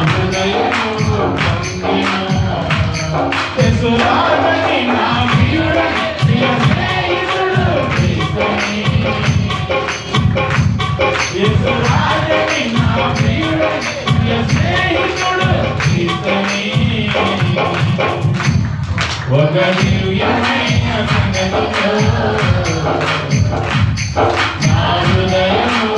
హృదయము యేసురాజని నా ప్రియుడని ప్రియ స్నేహితుడు క్రీస్తుని యేసురాజని నా ప్రియుడని ప్రియ స్నేహితుడు క్రీస్తుని ఒక దివ్యమైన సంగతిలో నా హృదయము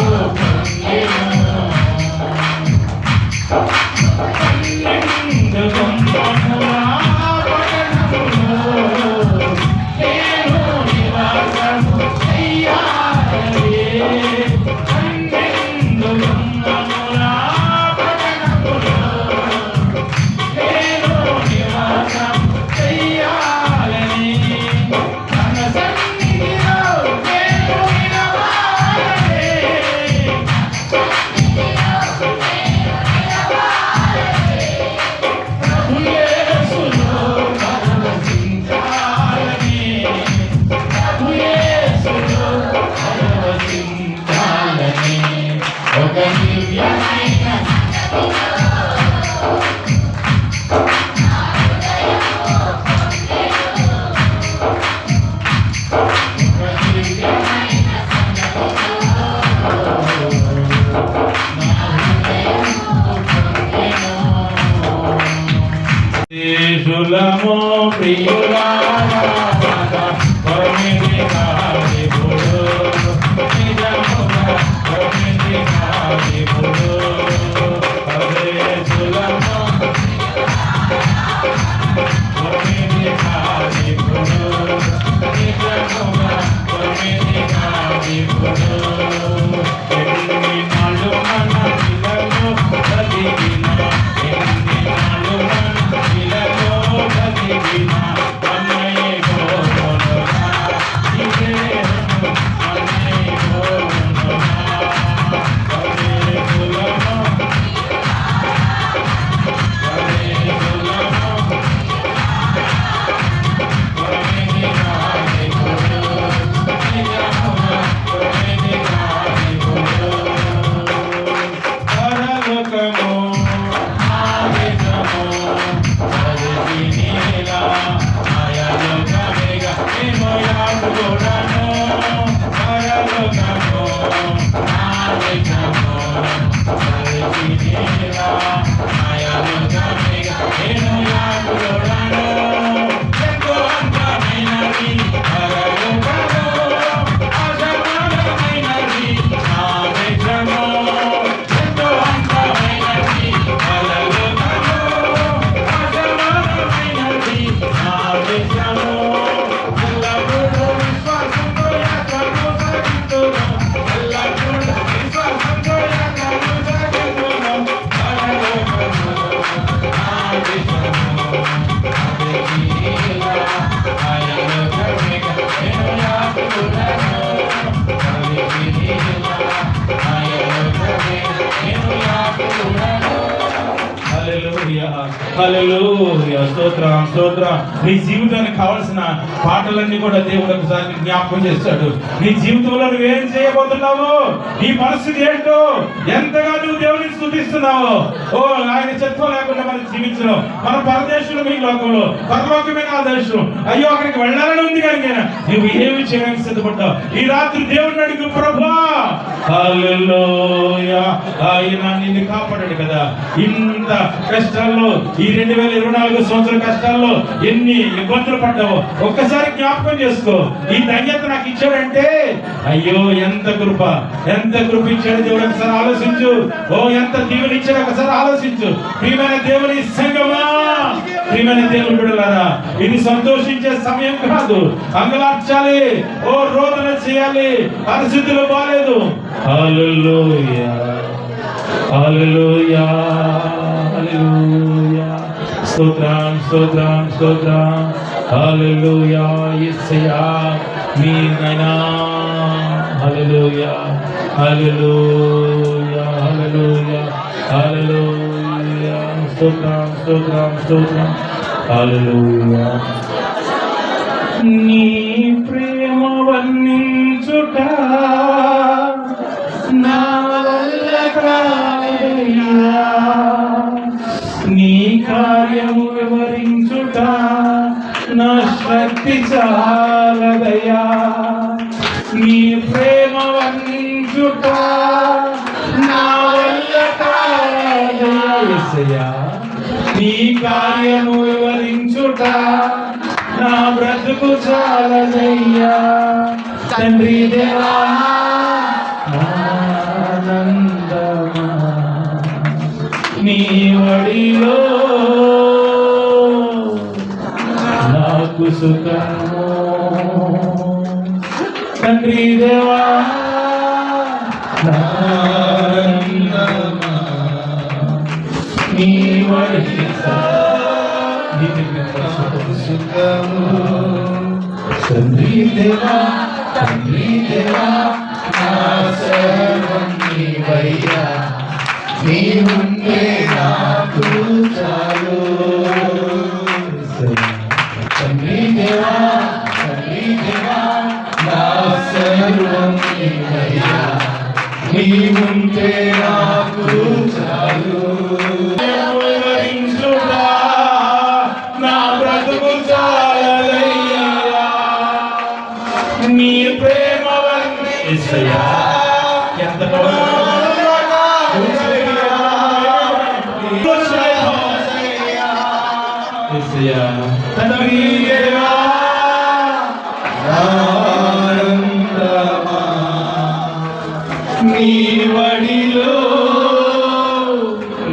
శులమో ప్రియులారా పరమిది కాదిపుడు నిజముగా పరమిది కాదిపుడు అదే శులమో పరమిది కాదిపుడు నిజముగా పరమిది కాదిపుడు ఎన్ని నాళ్ళు మన పిల్లలు బతికిన ఎన్ని నాళ్ళు మన పిల్లలు బతికిన అన్నయ్య గోరునా ఇదే అన్నయ్య గోరునా అదే సులభ అదే సులభ పరమిది కాదిపుడు నిజముగా పరమిది కాదిపుడు పరలోకము ఆదేశము అదితి నీలా మాయాలోకమేగా నేను యాదుడను పరలోకము ఆదేశము అదితి నీలా మాయాలోకమేగా నేను యాదుడను ఎంతో అందమైనది పరలోకము అసమానమైనది ఆదేశము ఎంతో అందమైనది పరలోకము అసమానమైనది ఆదేశము ఎల్లప్పుడూ విశ్వాసంతో యాత్రను సాగిస్తును ఎల్లప్పుడూ విశ్వాసంతో యాత్రను సాగిస్తును పరలోకము ఆదేశము అదితి నీలా మాయాలోకమేగా నేను యాదుడను అదితి నీలా మాయాలోకమేగా నేను యాదుడను. హల్లెలూయా హల్లెలూయా స్తోత్రం స్తోత్రం. నీ జీవితానికి కావాల్సిన పాటలన్నీ కూడా దేవుడు ఒకసారి జ్ఞాపకం చేస్తాడు. నీ జీవితంలో నువ్వేం చేయబోతున్నావు, నీ పరిస్థితి ఏంటో, ఎంతగా నువ్వు దేవుడిని స్తుతిస్తున్నావు. ఓ ఆయన చిత్తం లేకుండా మనం జీవించడం. మన పరదేశంలో మీ లోకంలో పరలోకమే నా దేశం. అయ్యో అక్కడికి వెళ్ళాలని ఉంది కానీ నువ్వు ఏమి చేయడానికి సిద్ధపడ్డావు. ఈ రాత్రి దేవుడిని అడుగు, ప్రభా హల్లెలూయా ఆయన నిన్ను కాపాడాడు కదా. ఇంత కష్టాల్లో ఈ 2024 సంవత్సరాల కష్టాల్లో ఎన్ని ఇబ్బందులు పడ్డావో ఒక్కసారి జ్ఞాపకం చేసుకో. ఈ ధన్యత నాకు ఇచ్చాడంటే అయ్యో ఎంత కృప, ఎంత కృప ఇచ్చాడు దేవుడు. ఒకసారి ఆలోచించు. ఓ ఎంత దీవెన ఇచ్చాడు ఒకసారి ఆలోచించు. ప్రియమైన దేవుని సంగమా, ప్రియమైన దేవుని బిడ్డలారా, ఇది సంతోషించే సమయం కాదు. అంగలార్చాలి, ఓ రోదన చేయాలి, పరిస్థితులు బాలేదు. హల్లెలూయా హల్లెలూయా హల్లెలూయా స్తోత్రం స్తోత్రం స్తోత్రం. హల్లెలూయా యేసయ్యా నీ నాయనా. హల్లెలూయా హల్లెలూయా హల్లెలూయా హల్లెలూయా స్తోత్రం స్తోత్రం స్తోత్రం. హల్లెలూయా నీ ప్రేమ వర్ణించుట నా వల్ల కాదయ్యా. కార్యము వివరించుట నా శక్తి చాలదయా, నీ ప్రేమ వర్ణించుట నా వల్ల కాదయా. నీ కార్యము వివరించుట నా బ్రతుకు చాలదయ్యా. తండ్రి దేవా ఆనందమా నీ వడిలో నాకు సుఖము. తండ్రి దేవా ఆనందమా నీ వడిలో సుఖము. తండ్రి దేవా నా సర్వం నీవయ్యా, నీ ఉంటే నాకు చాలు. తండ్రి దేవా నా సర్వం నీవయ్యా, నీ ఉంటే నాకు చాలు. నా బ్రతుకు చాలదయ్యా, నీ ప్రేమ వర్ణించయ్యా. ఎంత తండ్రి దేవా ఆనందమా నీ వడిలో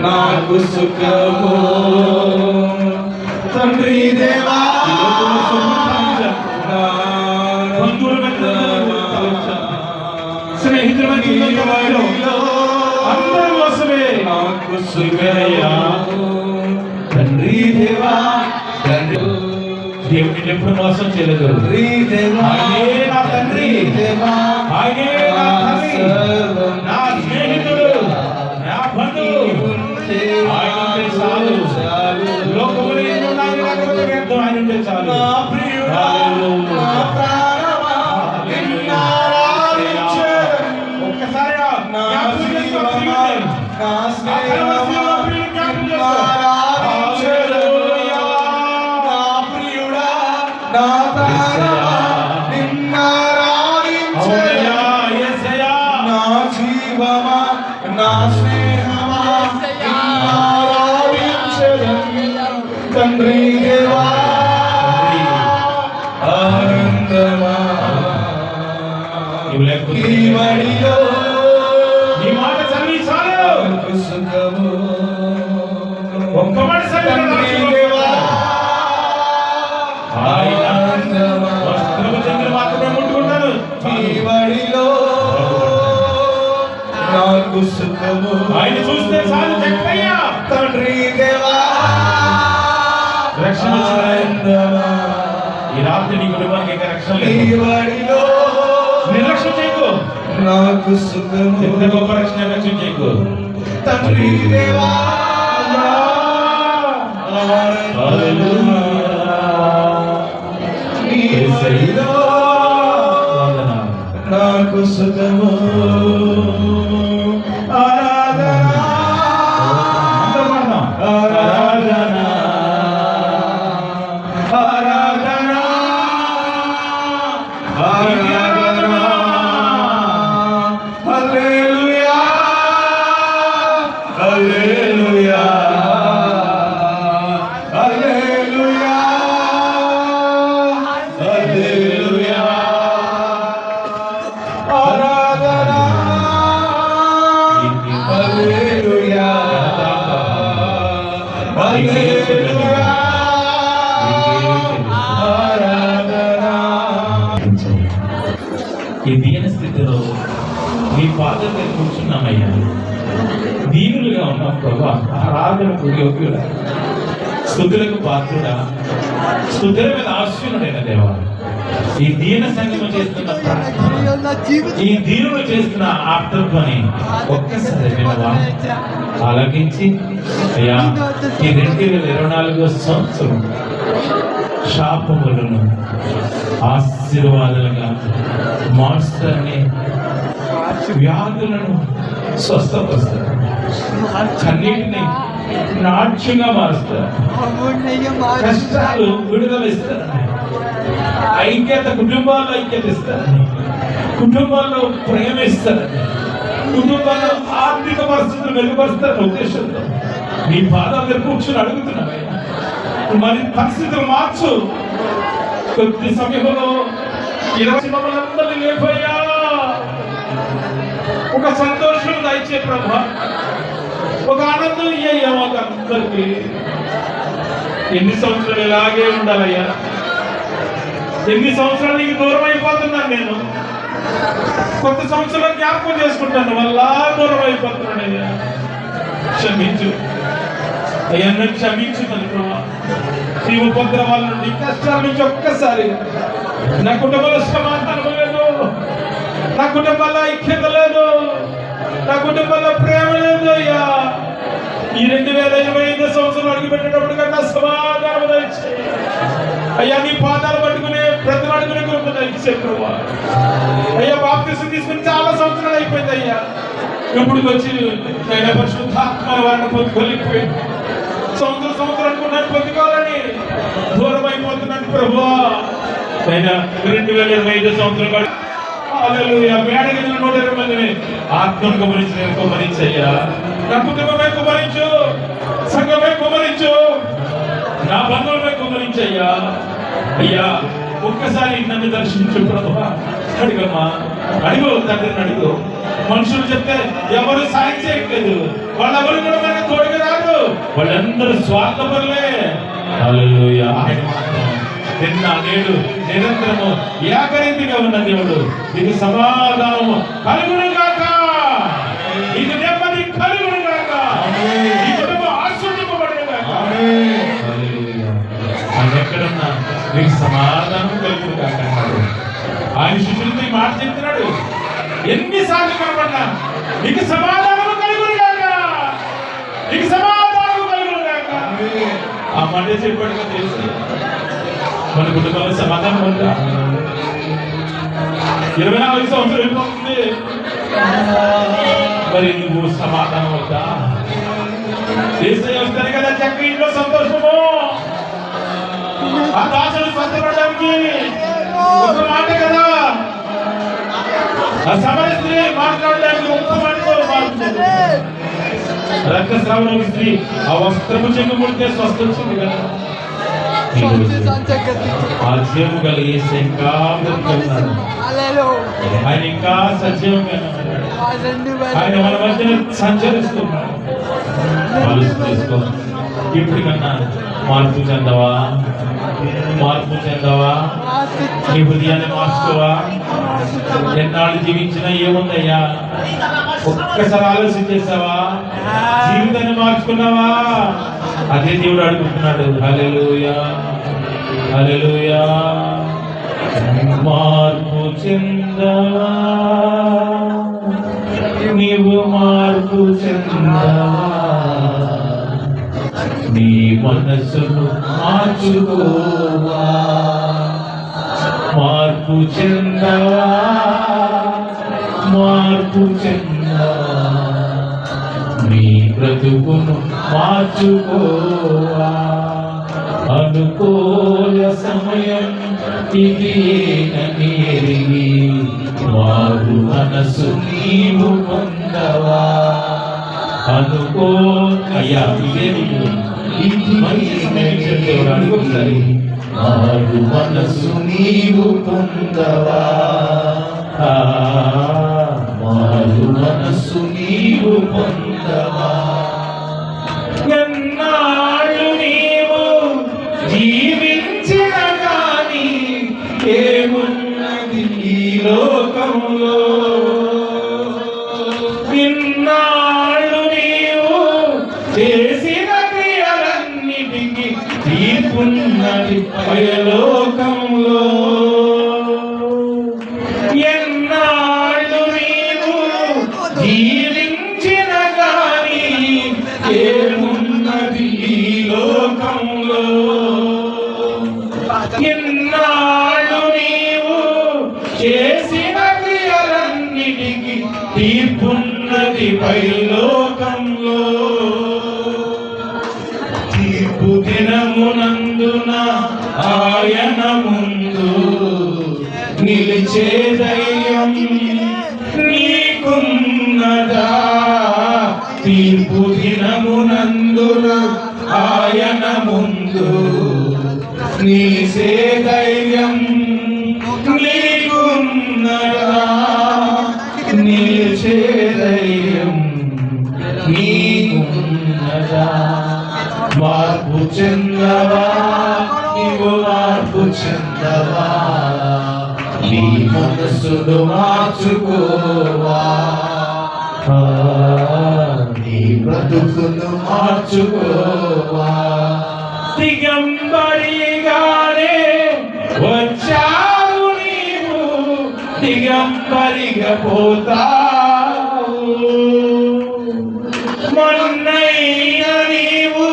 నాకు సుఖము. తండ్రి దేవా స్నేహితుల అందరి కోసమే నాకు సుఖమయ్యా. తండ్రి దేవా దేవుడిని ఎప్పుడు మోసం చేయలేదు. ఆయనే నా తండ్రి, ఆయనే నా తల్లి, నా స్నేహితుడు, నా బంధువు. ఆయన ఉంటే చాలు. లోకములో ఎన్నో నాకు లేకపోతే వ్యర్థం, ఆయన ఉంటే చాలు. నా ప్రియుడా నా ప్రాణమా నిన్ను ఆరాధించెదను. ఒక్కసారి నా జీవమా నా స్నేహమా నిన్ను ఆరాధించెదను. నా ప్రాణమా నిన్ను ఆరాధించెదను. నా జీవమా నా స్నేహమా నిన్ను ఆరాధించెదను. తండ్రి దేవా ఆనందమా ఈ వడిలో నీ మాట చదివి చాలు సుఖము. ఒక్క మాట చదివి మాత్రమే ముట్టుకుంటాను. ఈ వడిలో నాకు సుఖము. ఆయన చూస్తే చాలు చెప్పయ్యా. తండ్రి దేవా రక్షణ. ఈ రాత్రి నీ కుటుంబానికి ఇంకా రక్షణ లేదు. ఈ వడిలో నిర్లక్ష్యం చేయకు. నాకు సుఖము. ఎంత గొప్ప రక్షణ నిర్లక్ష్యం చేయకు. తండ్రి దేవా నాకు సుఖము. ఆరాధన ఆరాధన ఆరాధన ఆరాధన. హల్లెలూయా హల్లెలూయా హల్లెలూయా హల్లెలూయా. ఆరాధన హల్లెలూయా హల్లెలూయా ఆరాధన. ఈ దీన స్థితిలో మీ పాదం మీద కూర్చున్నామయ్యా. దీనులుగా ఉన్నాం ప్రభా. ఆరాధనకు యోగ్యుడా, స్తుతులకు పాత్రుడా, స్తుతుల మీద ఆశీనుడైన దేవా, ఈ దీన సంగమం చేస్తున్న ప్రార్థన, ఈ దీనులు చేస్తున్న ఆర్తత్వాన్ని ఒక్కసారి వినవా, ఆలకించి అయ్యా ఈ 2024 సంవత్సరం శాపములను ఆశీర్వాదాలుగా మార్చుతాన్ని, వ్యాధులను స్వస్థపరుస్తాను, కన్నీటిని నాట్యంగా మారుస్తారు. కష్టాలు విడుదల ఇస్తారు. ఐక్యత, కుటుంబాల్లో ఐక్యత ఇస్తారు. కుటుంబాల్లో ప్రేమ ఇస్తారు. కుటుంబాల్లో ఆర్థిక పరిస్థితులు మెరుగుపరుస్తారు. ఉద్దేశంతో నీ పాదాల దగ్గర కూర్చొని అడుగుతున్నావయ్యా, మరి పరిస్థితులు మార్చు. కొద్ది సమయంలో 20 మమ్మల్ని లేపయ్యా, ఒక సంతోషం దయచే ప్రభా, ఒక ఆనందం ఇయ్యయ్యా మాకు అందరికి. ఎన్ని సంవత్సరాలు ఇలాగే ఉండాలయ్యా? ఎన్ని సంవత్సరాలు నీకు దూరం అయిపోతున్నాను నేను. కొత్త సంవత్సరం జ్ఞాపకం చేసుకుంటాను, మళ్ళా దూరం అయిపోతున్నానయ్యా. క్షమించు అయ్యా, నన్ను క్షమించు ప్రభా. ఈ ఉపద్రవాల నుండి, కష్టాల నుంచి ఒక్కసారి నా కుటుంబంలో సమాధానం లేదు, నా కుటుంబంలో ఐక్యత లేదు, నా కుటుంబంలో ప్రేమ లేదు అయ్యా. ఈ 2025 సంవత్సరం అడుగు పెట్టేటప్పుడు కన్నా సమాధానం దయచే అయ్యా. నీ పాదాలు పట్టుకునే ప్రతి అడుగునే కృప దయచే ప్రభా. అయ్యా, బాప్తిసం తీసుకుని చాలా సంవత్సరాలు అయిపోయింది అయ్యా. ఇప్పుడు వచ్చి నేను పరిశుద్ధాత్మ వారిని పొందుకోలేకపోయింది. సంవత్సరం అనుకున్నాను పొందుకోవాలని, దూరం అయిపోతున్నాను ప్రభా. అయినా 2025 సంవత్సరం మేడగిరిలో 120 మందిని ఆత్మను కుమరించయ్యా. నా కుటుంబమే కుమరించు, సంఘమే కుమరించు, నా బంధువులమే కుమరించయ్యా. అయ్యా, ఒక్కసారి నన్ను దర్శించు ప్రభా. అడిగమ్మా, అడుగు తండ్రిని అడుగు. మనుషులు చెప్తే ఎవరు సాయం చేయట్లేదు, వాళ్ళెవరు కూడా మనకు తోడుగా రాదు, వాళ్ళందరూ స్వార్థపరులే. హల్లెలూయా. ఆయన మాత్రం నిన్న నేడు నిరంతరము ఏకరీతిగా ఉన్న దేవుడు. నీకు సమాధానము కలుగును గాక, నీకు నెమ్మది కలుగును గాక, నీ కుటుంబం ఆశీర్వదింపబడును గాక. హల్లెలూయా. ఆయన ఎక్కడున్నా నీకు సమాధానం కలుగును గాక అన్నాడు. ఆయన శిష్యులతో ఈ మాట చెప్తున్నాడు. ఎన్నిసార్లు కనబడినా నీకు సమాధానము కలుగును గాక, నీకు సమాధానము కలుగును గాక. ఆ మాట చెప్పాడుగా తెలుసు. మన కుటుంబంలో సమాధానం ఉందా? 24 సంవత్సరాలు వెళ్ళిపోతుంది, మరి నువ్వు సమాధానం అవుతా? వస్తాను కదా చక్క ఇంట్లో సంతోషము. ఆ దాసులు స్వస్థపడడానికి ఒక మాట కదా, ఆ సమయ స్త్రీ మాట్లాడడానికి ఒక్క మాటతో మాట్లాడుతుంది. రక్తస్రావం స్త్రీ ఆ వస్త్రము చెంగు ముడితే స్వస్థ వచ్చింది కదా. ఆశ్చర్యం కలిగి ఆయన ఇంకా సజీవంగా ఆయన మన మధ్య సంచరిస్తున్నాడు. ఇప్పుడు కన్నా మార్పు చెందవా? మార్పు చెందవా? నీ హృదయాన్ని మార్చుకోవా? ఎన్నాళ్ళు జీవించినా ఏముందయ్యా? ఒక్కసారి ఆలోచన చేసావా? జీవితాన్ని మార్చుకున్నావా? అదే దేవుడు అడుగుతున్నాడు. హల్లెలూయా, హల్లెలూయా. మార్పు చెందవా? నీవు మార్పు చెందవా? నీ మనసును మార్చుకోవా? మార్పు చెందవా? మార్పు చెందవా? నీ బ్రతుకును మార్చుకోవా? అనుకూల సమయం ఇదేనని ఎరిగి మారు మనసు నీవు పొందవా? అయ్యా, అనుకోసారి మారు మనసు నీవు పొందవా? మారు మనసు నీవు పొందవా? ఎన్నాళ్ళు నీవు జీవించిన గాని ఏమున్నది ఈ లోకంలో? ఇన్నాళ్ళు నీవు చేసిన క్రియలన్నిటికీ తీర్పున్నది పరలోకంలో. ఎన్నాళ్ళు నీవు జీవించిన గాని ఏమున్నది ఈ లోకంలో? ఎన్నాళ్ళు నీవు చేసిన క్రియలన్నిటికీ తీర్పున్నది పరలోకంలో. తీర్పు దినమునందున ఆయన ముందు నిలిచే ధైర్యం నీకున్నదా? తీర్పు దినమునందున ఆయన ముందు నిలిచే ధైర్యం నీకున్నదా? నిలిచే ధైర్యం నీకున్నదా? మార్పు చెందవా నీవు, మార్పు చెందవా? నీ మనసును మార్చుకోవా, నీ బ్రతుకును మార్చుకోవా. దిగంబరిగానే వచ్చావు నీవు, దిగంబరిగా పోతావు. మొన్నైన నీవు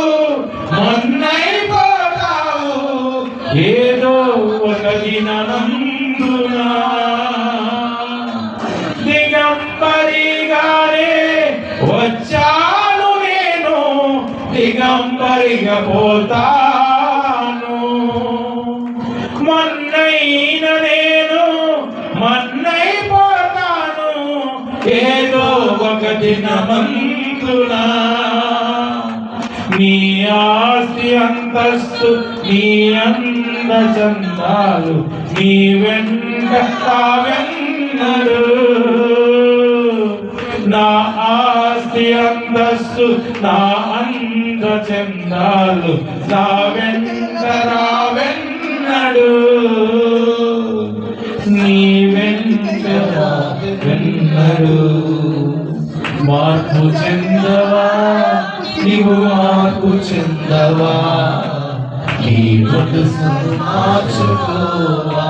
మొన్నైపోతావు, ఏదో ఒక దిననందున. దిగంబరిగానే వచ్చాను నేను, దిగంబరిగా పోతాను. మొన్నైన నేను మొన్నైపోతాను, ఏదో ఒక దినమందున. నీ ఆస్తి అంతస్తు నీ అంద చందాలు నీ వెంట తావెన్నడు. నా ఆస్తి అంతస్తు నా అంద చందాలు నా వెంట రావెన్నడు. నీ వెంట రావెన్నడు. మార్పు చెందవా నీవు, మార్పు చెందవా? నీ మనసును మార్చుకోవా,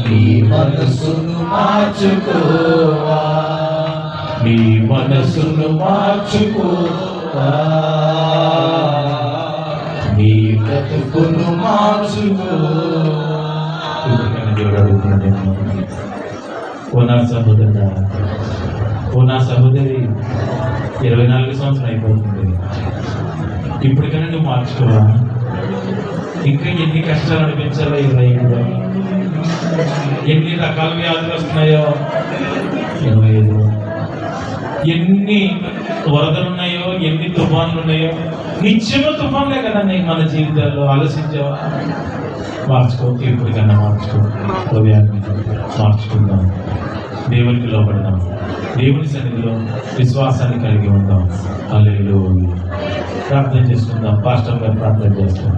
నీ మనసును మార్చుకోవా, నీ మనసును మార్చుకోవా, నీ బ్రతుకును మార్చుకోవా. దేవుడు అడుగుతున్నాడు, ఓ నా సహోదరుడా, ఓ నా సహోదరి, 24 సంవత్సరం అయిపోతుంది, ఇప్పటికైనా నువ్వు మార్చుకోవా? ఇంకా ఎన్ని కష్టాలు అనిపించాలో 25లో, ఎన్ని రకాల వ్యాధులు వస్తున్నాయో 25లో, ఎన్ని వరదలు ఉన్నాయో, ఎన్ని తుఫాన్లు ఉన్నాయో. నిత్యము తుఫాన్లే కదా మన జీవితాల్లో. ఆలోచించావా? మార్చుకో, ఇప్పటికన్నా మార్చుకో, హృదయాన్ని మార్చుకుందాం, దేవునికి లోబడదాం, దేవుని సన్నిధిలో విశ్వాసాన్ని కలిగి ఉందాం. హల్లెలూయా. ప్రార్థన చేసుకుందాం. పాస్టర్ గారు ప్రార్థన చేస్తాం.